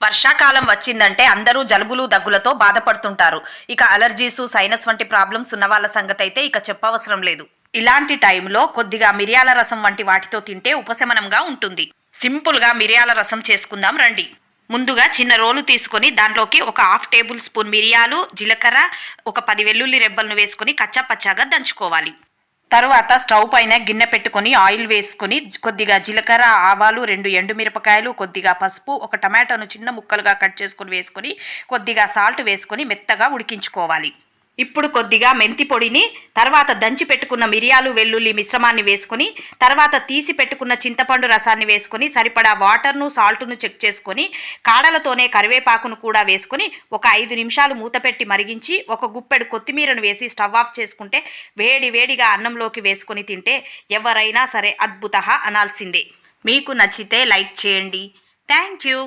వర్షాకాలం వచ్చిందంటే అందరూ జలుబులు దగ్గులతో బాధపడుతుంటారు. ఇక అలర్జీసు సైనస్ వంటి ప్రాబ్లమ్స్ ఉన్న వాళ్ళ సంగతి అయితే ఇక చెప్పవసరం లేదు. ఇలాంటి టైంలో కొద్దిగా మిరియాల రసం వంటి వాటితో తింటే ఉపశమనంగా ఉంటుంది. సింపుల్గా మిరియాల రసం చేసుకుందాం రండి. ముందుగా చిన్న రోలు తీసుకొని దాంట్లోకి ఒక 1/2 టేబుల్ స్పూన్ మిరియాలు, జీలకర్ర, ఒక 10 వెల్లుల్లి రెబ్బలను వేసుకొని కచ్చా పచ్చాగా దంచుకోవాలి. తరువాత స్టవ్ పైన గిన్నె పెట్టుకొని ఆయిల్ వేసుకొని కొద్దిగా జీలకర్ర, ఆవాలు, 2 ఎండుమిరపకాయలు, కొద్దిగా పసుపు, ఒక టమాటాను చిన్న ముక్కలుగా కట్ చేసుకొని వేసుకొని కొద్దిగా సాల్ట్ వేసుకొని మెత్తగా ఉడికించుకోవాలి. ఇప్పుడు కొద్దిగా మెంతి పొడిని, తర్వాత దంచి పెట్టుకున్న మిరియాలు వెల్లుల్లి మిశ్రమాన్ని వేసుకొని, తర్వాత తీసి పెట్టుకున్న చింతపండు రసాన్ని వేసుకొని సరిపడా వాటర్ను సాల్ట్ను చెక్ చేసుకొని కాడలతోనే కరివేపాకును కూడా వేసుకొని ఒక 5 నిమిషాలు మూత పెట్టి మరిగించి ఒక గుప్పెడు కొత్తిమీరను వేసి స్టవ్ ఆఫ్ చేసుకుంటే వేడి వేడిగా అన్నంలోకి వేసుకొని తింటే ఎవరైనా సరే అద్భుతః అనాల్సిందే. మీకు నచ్చితే లైక్ చేయండి. Thank you.